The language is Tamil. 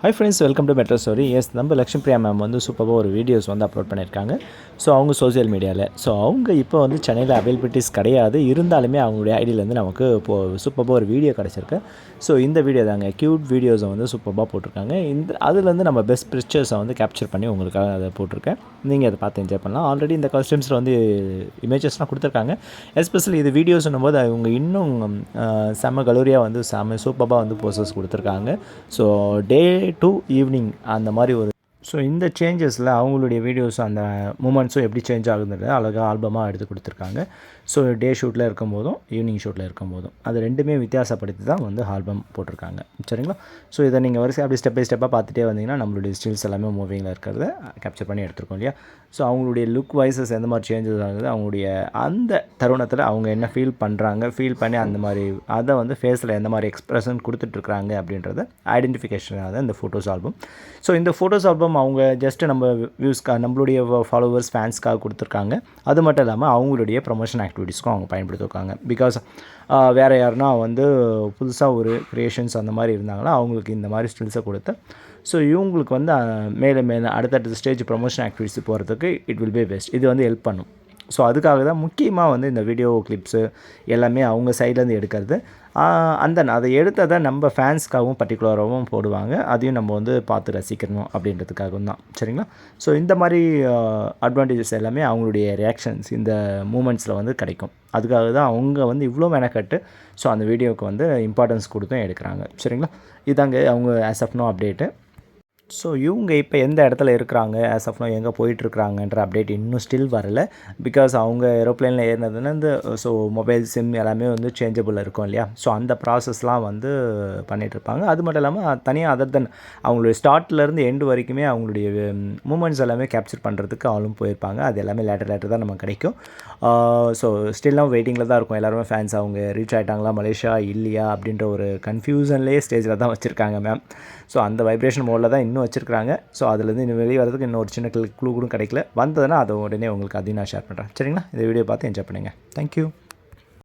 Hi friends, welcome to metro story. நம்ம லக்ஷ்மி பிரியா மேம் வந்து சூப்பராக ஒரு வீடியோஸ் வந்து அப்லோட் பண்ணியிருக்காங்க. ஸோ அவங்க சோஷியல் மீடியாவில் அவங்க இப்போ வந்து சென்னையில் அவைலபிலிட்டிஸ் கிடையாது, இருந்தாலுமே அவங்களுடைய ஐடியிலேருந்து நமக்கு இப்போது சூப்பராக ஒரு வீடியோ கிடச்சிருக்கு. ஸோ இந்த வீடியோ தாங்க, க்யூட் வீடியோஸை வந்து சூப்பராக போட்டிருக்காங்க. அதுலேருந்து நம்ம பெஸ்ட் பிக்சர்ஸை வந்து கேப்சர் பண்ணி உங்களுக்காக அதை போட்டிருக்கேன். நீங்கள் அதை பார்த்து என்ஜாய் பண்ணலாம். ஆல்ரெடி இந்த காஸ்டியூம்ஸில் வந்து இமேஜஸ்லாம் கொடுத்துருக்காங்க. எஸ்பெஷலி இது வீடியோஸ்னும் போது அவங்க இன்னும் செம்ம கலோரியாக வந்து செம்ம சூப்பராக வந்து போஸ்டர்ஸ் கொடுத்துருக்காங்க. ஸோ டே டு ஈவினிங் அந்த மாதிரி ஒரு இந்த சேஞ்சஸில் அவங்களுடைய வீடியோஸ் அந்த மூமெண்ட்ஸும் எப்படி சேஞ்ச் ஆகுதுன்றது அழகாக ஆல்பமாக எடுத்து கொடுத்துருக்காங்க. ஸோ டே ஷூட்டில் இருக்கும்போதும் ஈவினிங் ஷூட்டில் இருக்கும்போதும் அது ரெண்டுமே வித்தியாசப்படுத்தி தான் வந்து ஆல்பம் போட்டிருக்காங்க. சரிங்களா? ஸோ இதை நீங்கள் வரிசை அப்படி ஸ்டெப் பை ஸ்டெப்பாக பார்த்துட்டே வந்தீங்கன்னா நம்மளுடைய ஸ்டில்ஸ் எல்லாமே மூவிங்கில் இருக்கிறத கேப்சர் பண்ணி எடுத்துருக்கோம் இல்லையா? ஸோ அவங்களுடைய லுக் வைஸஸ் எந்த மாதிரி சேஞ்சஸ் ஆகுது, அவங்களுடைய அந்த தருணத்தில் அவங்க என்ன ஃபீல் பண்ணுறாங்க, ஃபீல் பண்ணி அந்த மாதிரி அதை வந்து ஃபேஸில் எந்த மாதிரி எக்ஸ்ப்ரெஷன் கொடுத்துட்ருக்குறாங்க அப்படின்றத ஐடென்டிஃபிகேஷனாக தான் இந்த ஃபோட்டோஸ் ஆல்பம். ஸோ இந்த ஃபோட்டோஸ் ஆல்பம் அவங்க ஜஸ்ட்டு நம்ம வியூஸ்க்காக, நம்மளுடைய ஃபாலோவர்ஸ் ஃபேன்ஸ்க்காக கொடுத்துருக்காங்க. அது மட்டும் இல்லாமல் அவங்களுடைய ப்ரொமோஷன் ஆக்டிவிட்டீஸ்க்கும் அவங்க பயன்படுத்திருக்காங்க. பிகாஸ் வேறு யாருன்னா வந்து புதுசாக ஒரு க்ரியேஷன்ஸ் அந்த மாதிரி இருந்தாங்கன்னா அவங்களுக்கு இந்த மாதிரி ஸ்டில்ஸை கொடுத்து ஸோ இவங்களுக்கு வந்து மேலே அடுத்தடுத்த ஸ்டேஜ் ப்ரொமோஷன் ஆக்டிவிட்டிஸ் போகிறதுக்கு இட் வில் பி பெஸ்ட். இது வந்து ஹெல்ப் பண்ணும். ஸோ அதுக்காக தான் முக்கியமாக வந்து இந்த வீடியோ கிளிப்ஸு எல்லாமே அவங்க சைட்லேருந்து எடுக்கிறது. அதை எடுத்ததை நம்ம ஃபேன்ஸ்க்காகவும் பர்டிகுலராகவும் போடுவாங்க. அதையும் நம்ம வந்து பார்த்து ரசிக்கணும் அப்படின்றதுக்காகவும் தான். சரிங்களா? ஸோ இந்த மாதிரி அட்வான்டேஜஸ் எல்லாமே அவங்களுடைய ரியாக்ஷன்ஸ் இந்த மூமெண்ட்ஸில் வந்து கிடைக்கும். அதுக்காக தான் அவங்க வந்து இவ்வளோ மெனக்கட்டு ஸோ அந்த வீடியோவுக்கு வந்து இம்பார்ட்டன்ஸ் கொடுத்தும் எடுக்கிறாங்க. சரிங்களா? இதாங்க அவங்க as of now update. So இவங்க இப்போ எந்த இடத்துல இருக்கிறாங்க, ஆஸ் ஆஃப் நோ எங்கே போயிட்டுருக்குறாங்கன்ற அப்டேட் இன்னும் ஸ்டில் வரல. பிகாஸ் அவங்க ஏரோப்ளேனில் ஏறினதுன்னா இந்த மொபைல் சிம் எல்லாமே வந்து சேஞ்சபிள் இருக்கும் இல்லையா? ஸோ அந்த ப்ராசஸ்லாம் வந்து பண்ணிகிட்ருப்பாங்க. அது மட்டும் இல்லாமல் தனியாக அதர் தென் அவங்களுடைய ஸ்டார்ட்லேருந்து எண்டு வரைக்குமே அவங்களுடைய மூமெண்ட்ஸ் எல்லாமே கேப்சர் பண்ணுறதுக்கு ஆளும் போயிருப்பாங்க. அது எல்லாமே லேட்டர் தான் நமக்கு கிடைக்கும். ஸோ ஸ்டில்லாம் வெயிட்டிங்கில் தான் இருக்கும். எல்லாருமே ஃபேன்ஸ் அவங்க ரீச் ஆகிட்டாங்களா மலேசியா இல்லையா அப்படின்ற ஒரு கன்ஃபியூஷன்லேயே ஸ்டேஜில் தான் வச்சுருக்காங்க மேம். ஸோ அந்த வைப்ரேஷன் மோடில் தான் இன்னும் வச்சுருக்காங்க. ஸோ அதுலேருந்து இன்னும் வெளியே வரதுக்கு இன்னும் ஒரு சின்ன க்ளூ கூட கிடைக்கல. வந்ததுன்னா அதை உடனே உங்களுக்கு அதையும் நான் ஷேர் பண்ணுறேன். சரிங்களா? இந்த வீடியோ பார்த்து என்ஜாய் பண்ணுங்கள். தேங்க்யூ.